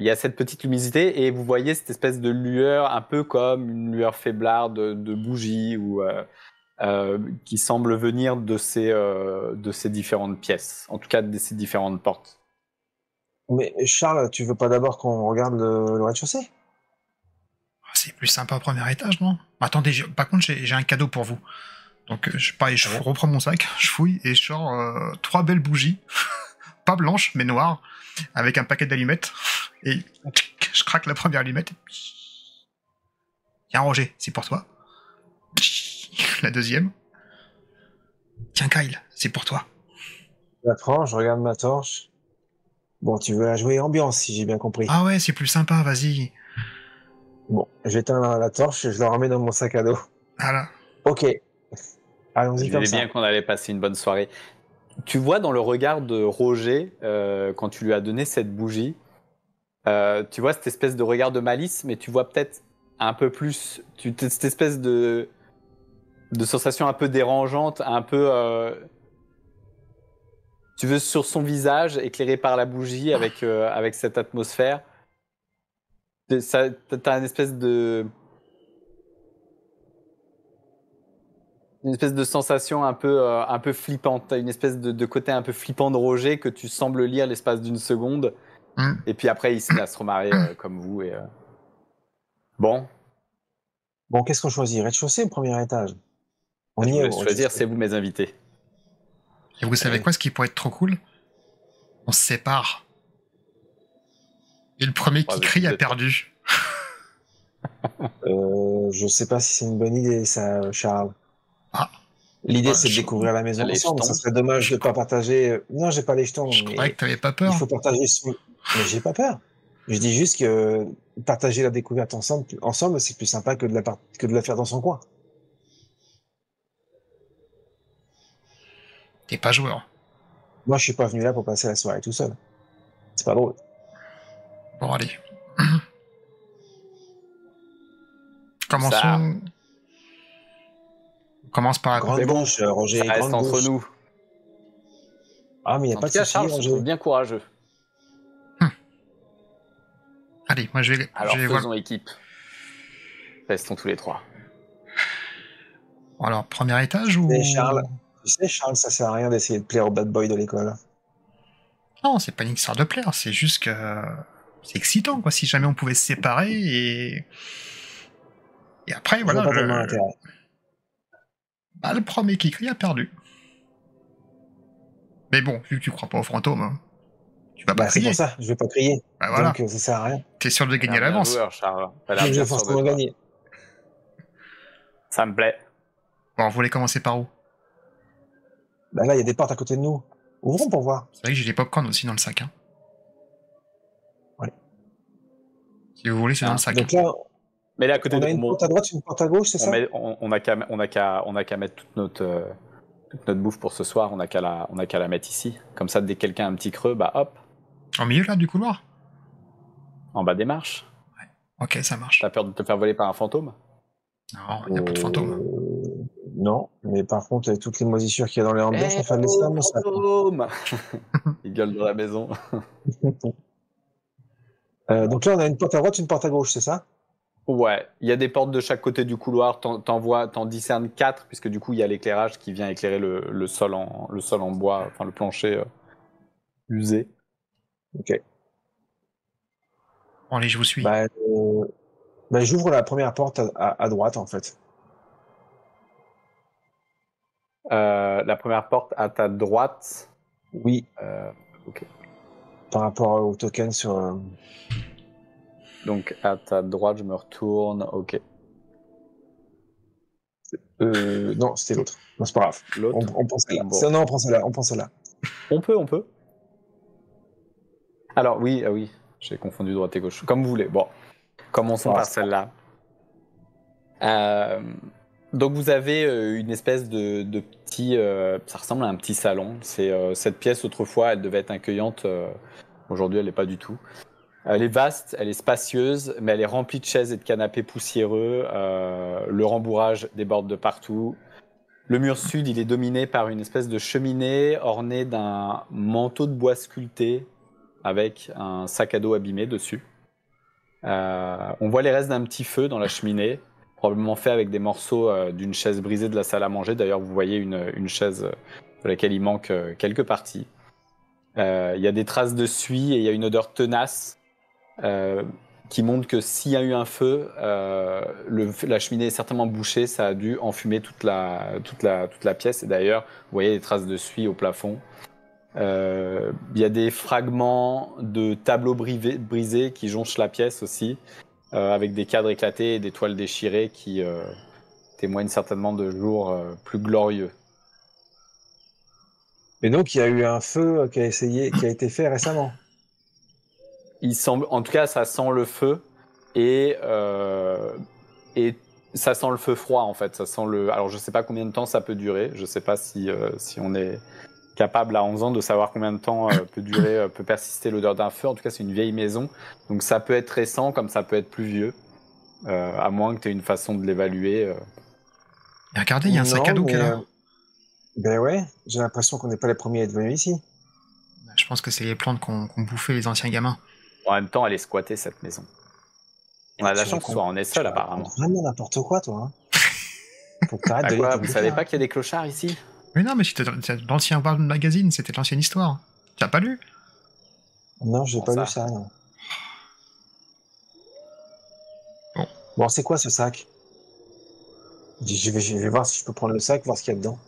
y a cette petite luminosité et vous voyez cette espèce de lueur, un peu comme une lueur faiblarde de bougie ou qui semble venir de ces différentes pièces, en tout cas de ces différentes portes. Mais Charles, tu veux pas d'abord qu'on regarde le rez-de-chaussée? C'est plus sympa au premier étage, non? Attendez, par contre, j'ai un cadeau pour vous. Donc, je reprends mon sac, je fouille et je sors 3 belles bougies, pas blanches, mais noires, avec un paquet d'allumettes. Et je craque la première allumette. Tiens, Roger, c'est pour toi. La deuxième. Tiens, Kyle, c'est pour toi. Je la prends, je regarde ma torche. Bon, tu veux la jouer ambiance, si j'ai bien compris. Ah ouais, c'est plus sympa, vas-y. Bon, j'éteins la torche et je la remets dans mon sac à dos. Voilà. Ok. Allons-y Je comme disais ça. bien qu'on allait passer une bonne soirée. Tu vois dans le regard de Roger, quand tu lui as donné cette bougie, tu vois cette espèce de regard de malice, mais tu vois peut-être un peu plus, cette espèce de sensation un peu dérangeante, un peu, tu veux, sur son visage, éclairé par la bougie, avec cette atmosphère. T'as une espèce de sensation un peu flippante. T'as une espèce de côté un peu flippant de Roger que tu sembles lire l'espace d'une seconde. Et puis après, il se met à se remarrer comme vous. Bon, Bon, qu'est-ce qu'on choisit? Rez-de-chaussée ou premier étage? On je y vous est laisse au choisir, rez-de-chaussée. c'est vous mes invités. Et vous savez quoi, ce qui pourrait être trop cool? On se sépare. Et le premier qui crie a perdu. Je sais pas si c'est une bonne idée, ça, Charles. Ah. L'idée, Ouais, c'est de découvrir la maison les ensemble. jetons. Ça serait dommage de pas partager. Non, j'ai pas les jetons, Je croyais mais que t'avais pas il peur. faut partager. Mais j'ai pas peur. Je dis juste que partager la découverte ensemble, c'est plus sympa que de la faire dans son coin. T'es pas joueur. Moi, je suis pas venu là pour passer la soirée tout seul. C'est pas drôle. Bon, allez. Ça, Commençons. On commence par la Grande mais bon, bouche, Roger, ça reste grande entre bouche. nous. Ah, mais il n'y a En pas tout de cas, souci, Charles se Roger. trouve bien courageux. Allez, moi je vais Alors voir. faisons équipe. Restons tous les trois. Alors, premier étage ou. Tu sais, Charles, ça sert à rien d'essayer de plaire au bad boy de l'école. Non, c'est pas une histoire de plaire, c'est juste que. C'est excitant, quoi, si jamais on pouvait se séparer et. Et après, Je vois voilà. pas tellement l'intérêt. Bah, le premier qui crie a perdu. Mais bon, vu que tu crois pas aux fantômes, hein, tu vas pas Bah, c'est crier. pour ça, je vais pas crier. Bah voilà. Donc, ça sert à rien. T'es sûr de gagner à Bien l'avance. joueur, Charles. T'as l'air Je bien vais sûr de forcément toi. gagner. Ça me plaît. Bon, vous voulez commencer par où? Bah là, il y a des portes à côté de nous. Ouvrons pour voir. C'est vrai que j'ai des popcorn aussi dans le sac. Hein. Ouais. Si vous voulez, c'est dans le sac. Donc là, Mais là, à côté on a une porte à droite, une porte à gauche, c'est ça? on a qu'à mettre toute notre bouffe pour ce soir. On a qu'à la mettre ici. Comme ça, dès que quelqu'un a un petit creux, bah hop, Au milieu, là, du couloir? en bas des marches. Ok, ça marche. T'as peur de te faire voler par un fantôme? Non, il n'y a pas de fantôme. Non, mais par contre, avec toutes les moisissures qu'il y a dans les ambiances, je préfère le laisser dans mon sac. Fantôme. Il gueule dans la maison. Donc là, on a une porte à droite, une porte à gauche, c'est ça? Ouais, il y a des portes de chaque côté du couloir. T'en discernes 4, puisque du coup, il y a l'éclairage qui vient éclairer le sol en bois, enfin le plancher usé. Ok. Bon, allez, je vous suis. Bah, j'ouvre la première porte à droite, en fait. La première porte à ta droite. Oui. Ok. Par rapport au token sur. Donc à ta droite, je me retourne. Ok. Non, c'était l'autre. Non, c'est pas grave. L'autre. On pense celle-là. Bon. Non, on prend celle-là. On prend celle-là. On peut. Alors oui, j'ai confondu droite et gauche. Comme vous voulez. Bon, commençons par celle-là. Donc vous avez une espèce de petit, ça ressemble à un petit salon. C'est cette pièce autrefois, elle devait être accueillante. Aujourd'hui, elle n'est pas du tout. Elle est vaste, elle est spacieuse, mais elle est remplie de chaises et de canapés poussiéreux. Le rembourrage déborde de partout. Le mur sud, il est dominé par une espèce de cheminée ornée d'un manteau de bois sculpté avec un sac à dos abîmé dessus. On voit les restes d'un petit feu dans la cheminée, probablement fait avec des morceaux d'une chaise brisée de la salle à manger. D'ailleurs, vous voyez une chaise de laquelle il manque quelques parties. Il y a des traces de suie et il y a une odeur tenace qui montre que s'il y a eu un feu, la cheminée est certainement bouchée, ça a dû enfumer toute la pièce. Et d'ailleurs, vous voyez des traces de suie au plafond. Il y a des fragments de tableaux brisés qui jonchent la pièce aussi, avec des cadres éclatés et des toiles déchirées qui témoignent certainement de jours plus glorieux. Et donc, il y a eu un feu qui a été fait récemment. Il semble, en tout cas, ça sent le feu et Ça sent le feu froid en fait. Ça sent le. Alors je sais pas combien de temps ça peut durer. Je sais pas si on est capable à 11 ans de savoir combien de temps peut persister l'odeur d'un feu. En tout cas, c'est une vieille maison, donc ça peut être récent comme ça peut être plus vieux, à moins que tu aies une façon de l'évaluer. Et regardez, il y a un sac à dos qui est là. Ben ouais, j'ai l'impression qu'on n'est pas les premiers à être venus ici. Je pense que c'est les plantes qu'ont bouffé les anciens gamins. En même temps, elle est squattée cette maison. On a de la chance que ce soit en est seul apparemment. Vraiment n'importe quoi, toi. Faut que t'arrêtes de lire. Vous savez pas qu'il y a des clochards ici? Mais non, mais c'était l'ancien magazine, c'était l'ancienne histoire. Tu n'as pas lu? Non, j'ai pas lu ça. Non. Bon, c'est quoi ce sac? Je vais voir si je peux prendre le sac, voir ce qu'il y a dedans.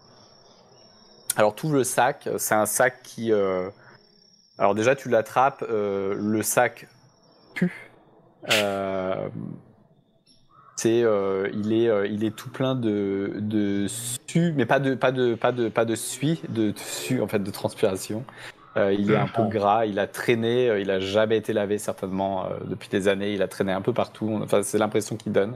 Alors, tout le sac, c'est un sac qui... Alors déjà, tu l'attrapes, le sac pue. Il est tout plein de suie, mais pas de suie, de suie en fait, de transpiration. Il est un peu gras, il a traîné, il a jamais été lavé certainement depuis des années. Il a traîné un peu partout. Enfin, c'est l'impression qu'il donne.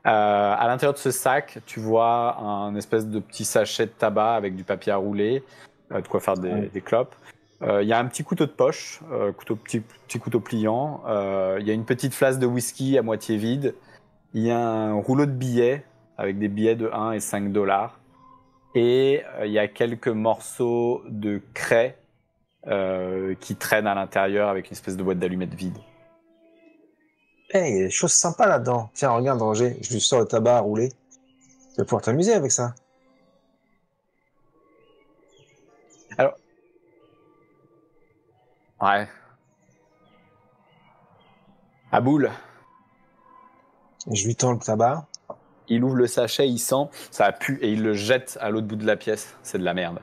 À l'intérieur de ce sac, tu vois un espèce de petit sachet de tabac avec du papier à rouler, de quoi faire des clopes. Il y a un petit couteau de poche, petit couteau pliant. Il y a une petite flasque de whisky à moitié vide. Il y a un rouleau de billets avec des billets de 1 et 5 $. Et il y a quelques morceaux de craie qui traînent à l'intérieur avec une espèce de boîte d'allumettes vide. Hey, il y a des choses sympas là-dedans. Tiens, regarde, Roger, je lui sors le tabac à rouler. Tu vas pouvoir t'amuser avec ça. Alors... Ouais. Aboul. Je lui tends le tabac. Il ouvre le sachet, il sent, ça pue et il le jette à l'autre bout de la pièce. C'est de la merde.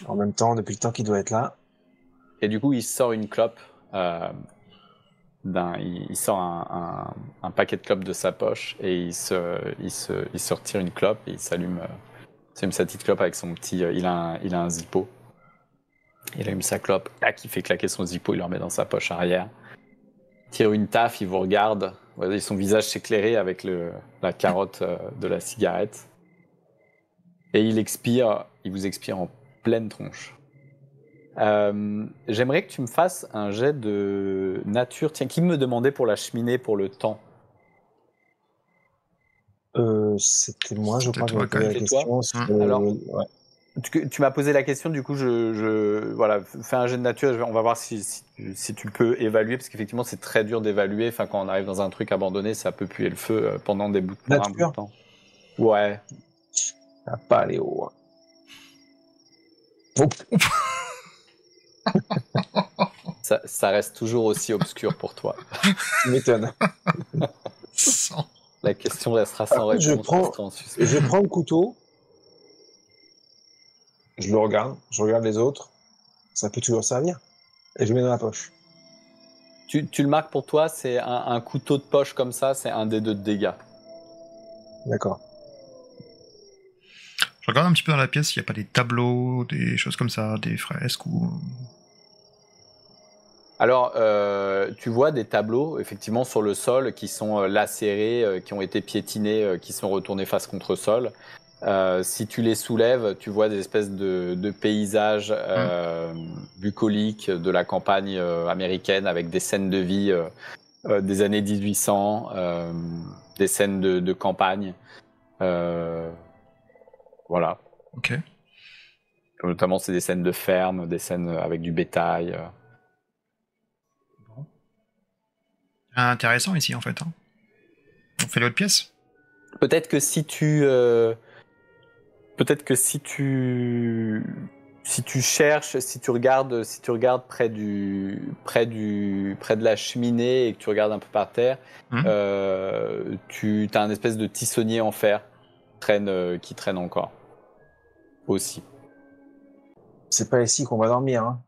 En même temps, depuis le temps qu'il doit être là. Et du coup, il sort une clope. Il sort un paquet de clopes de sa poche et il se retire une clope et il s'allume sa petite clope avec son petit... il a un zippo. Il allume sa clope, il fait claquer son zippo, il le remet dans sa poche arrière. Il tire une taffe, il vous regarde. Son visage s'éclairer avec la carotte de la cigarette. Et il vous expire en pleine tronche. J'aimerais que tu me fasses un jet de nature. Tiens, qui me demandait pour la cheminée pour le temps? C'était moi, je crois que posé la question. Alors, ouais. Tu m'as posé la question, du coup, voilà, fais un jet de nature. On va voir si tu peux évaluer, parce qu'effectivement, c'est très dur d'évaluer. Enfin, quand on arrive dans un truc abandonné, ça peut puer le feu pendant un bout de temps. Ouais. Ça va pas aller haut. Ça reste toujours aussi obscur pour toi. Tu m'étonnes. La question restera sans réponse. Je prends le couteau. Je le regarde. Je regarde les autres. Ça peut toujours servir. Et je le mets dans la poche. Tu le marques pour toi, c'est un couteau de poche comme ça, c'est un des 2 de dégâts. D'accord. Je regarde un petit peu dans la pièce s'il n'y a pas des tableaux, des choses comme ça, des fresques ou... Alors, tu vois des tableaux, effectivement, sur le sol qui sont lacérés, qui ont été piétinés, qui sont retournés face contre sol. Si tu les soulèves, tu vois des espèces de paysages bucoliques de la campagne américaine avec des scènes de vie des années 1800, des scènes de campagne. Voilà. Ok. Notamment, c'est des scènes de ferme, des scènes avec du bétail. Intéressant ici, en fait. Hein. On fait l'autre pièce? Peut-être que si tu cherches, si tu regardes près de la cheminée et que tu regardes un peu par terre, tu as un espèce de tissonnier en fer qui traîne encore. Aussi. C'est pas ici qu'on va dormir. Hein.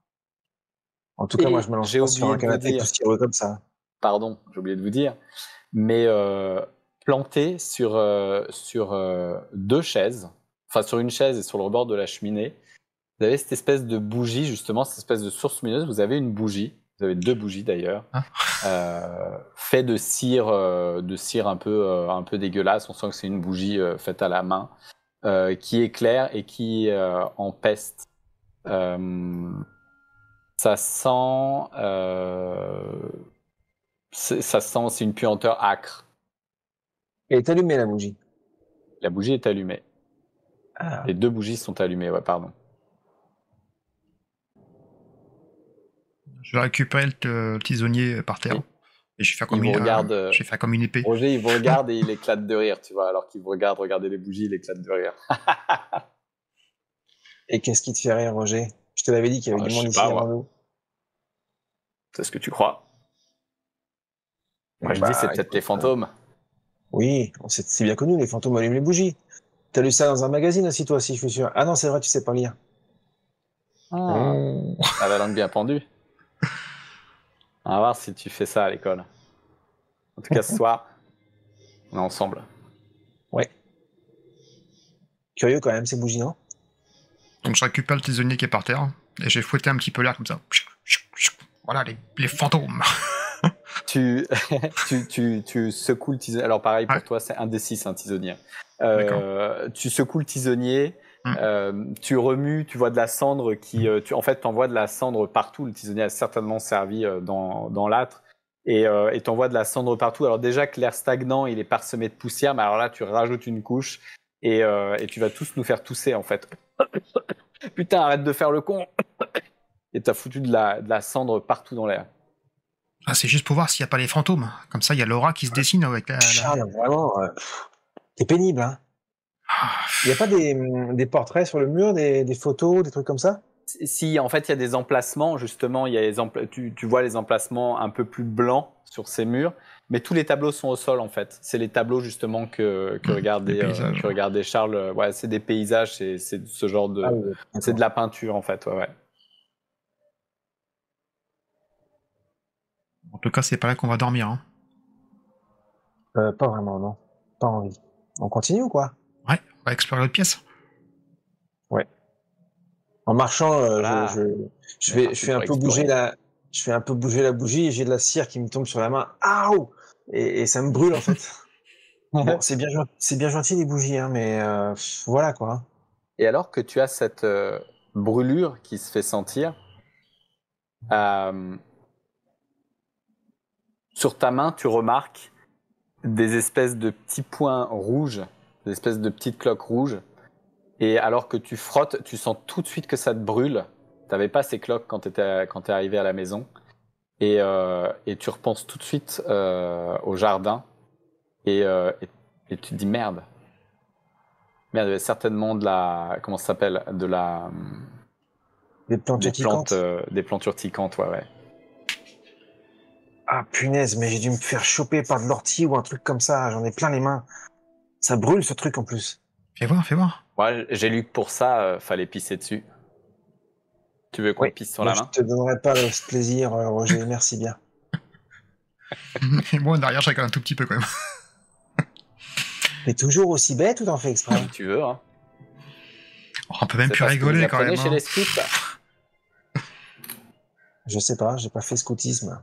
En tout cas, moi, je me lance pas sur un canapé poussiéreux comme ça. Pardon, j'ai oublié de vous dire. Mais planté sur 2 chaises, enfin sur une chaise et sur le rebord de la cheminée, vous avez cette espèce de bougie, justement, cette espèce de source lumineuse. Vous avez une bougie. Vous avez 2 bougies d'ailleurs. Ah. Fait de cire un peu dégueulasse. On sent que c'est une bougie faite à la main, qui éclaire et qui empeste. Ça sent, c'est une puanteur âcre. Elle est allumée, la bougie. La bougie est allumée. Ah. Les 2 bougies sont allumées, ouais, pardon. Je vais récupérer le tisonnier par terre. Oui. Et je vais faire Il vous regarde, comme une épée. Roger, il vous regarde et il éclate de rire, tu vois. Alors qu'il vous regarde regarder les bougies, il éclate de rire. Et qu'est-ce qui te fait rire, Roger? Je te l'avais dit qu'il y avait du Je monde sais ici pas, avant moi. nous. C'est ce que tu crois. Moi, je Bah, dis, c'est peut-être écoute, les fantômes. Oui, c'est bien connu, les fantômes allument les bougies. T'as lu ça dans un magazine aussi, toi aussi, je suis sûr. Ah non, c'est vrai, tu sais pas lire. Ah, t'as la langue bien pendue. On va voir si tu fais ça à l'école. En tout cas, ce soir, on est ensemble. Ouais. Curieux quand même, ces bougies, non? Donc je récupère le tisonnier qui est par terre. Et j'ai fouetté un petit peu l'air comme ça. Voilà, les fantômes. Tu secoues le tisonnier. Alors pareil, pour Ouais. toi, c'est 1 des 6, un tisonnier. D'accord. Tu secoues le tisonnier, tu remues, tu vois de la cendre qui... en fait, t'envoies de la cendre partout. Le tisonnier a certainement servi dans l'âtre. Et t'envoies de la cendre partout. Alors déjà que l'air stagnant, il est parsemé de poussière, mais alors là, tu rajoutes une couche et tu vas tous nous faire tousser, en fait. Putain, arrête de faire le con. Et t'as foutu de la cendre partout dans l'air. Ah, c'est juste pour voir s'il n'y a pas les fantômes. Comme ça, il y a l'aura qui se dessine avec la... Charles, vraiment, t'es pénible, hein. Il n'y a pas des portraits sur le mur, des photos, des trucs comme ça? Si, en fait, il y a des emplacements, justement, il y a tu vois les emplacements un peu plus blancs sur ces murs, mais tous les tableaux sont au sol, en fait. C'est les tableaux, justement, que regardait Charles. Ouais, c'est des paysages, c'est ce genre de... Ah oui, c'est de la peinture, en fait, ouais. En tout cas, c'est pas là qu'on va dormir. Hein. Pas vraiment, non. Pas envie. On continue ou quoi? Ouais, on va explorer l'autre pièce. Ouais. En marchant, Voilà. je fais un peu bouger la bougie et j'ai de la cire qui me tombe sur la main. Aouh! Et ça me brûle en fait. Bon, c'est bien gentil les bougies, hein, mais voilà quoi. Et alors que tu as cette brûlure qui se fait sentir, sur ta main, tu remarques des espèces de petits points rouges, des espèces de petites cloques rouges. Et alors que tu frottes, tu sens tout de suite que ça te brûle. T'avais pas ces cloques quand t'es arrivé à la maison. Et tu repenses tout de suite au jardin. Et tu te dis merde. Merde, il y avait certainement de la... Comment ça s'appelle? Des plantes urticantes. Des plantes urticantes, ouais. Ah punaise, mais j'ai dû me faire choper par de l'ortie ou un truc comme ça. J'en ai plein les mains. Ça brûle ce truc en plus. Fais voir, fais voir. Ouais, j'ai lu que pour ça, fallait pisser dessus. Tu veux qu'on Oui, pisse sur la main? je te donnerai pas ce plaisir, Roger. Merci bien. Et moi, derrière, je rigole un tout petit peu quand même. T'es toujours aussi bête ou t'en fais exprès? Comme tu veux, hein. Oh, on peut même C'est plus pas ce que vous rigoler quand apprenez même. chez Hein. les scouts. Je sais pas, j'ai pas fait scoutisme.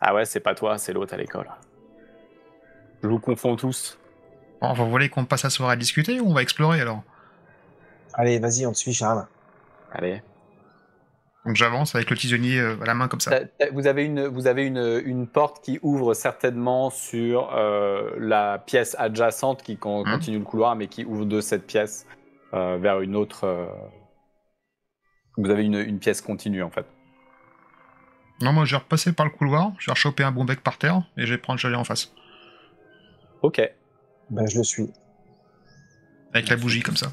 Ah ouais, c'est pas toi, c'est l'autre à l'école. Je vous confonds tous. Bon, vous voulez qu'on passe la soirée à discuter ou on va explorer alors? Allez, vas-y, on te suit, Charles. Allez. Donc j'avance avec le tisonnier à la main comme ça. Vous avez une porte qui ouvre certainement sur la pièce adjacente qui continue le couloir, mais qui ouvre de cette pièce vers une autre. Vous avez une pièce continue en fait. Non, moi je vais repasser par le couloir, je vais rechoper un bon bec par terre et je vais prendre Chalet en face. Ok. Ben, je le suis. Avec la bougie comme ça.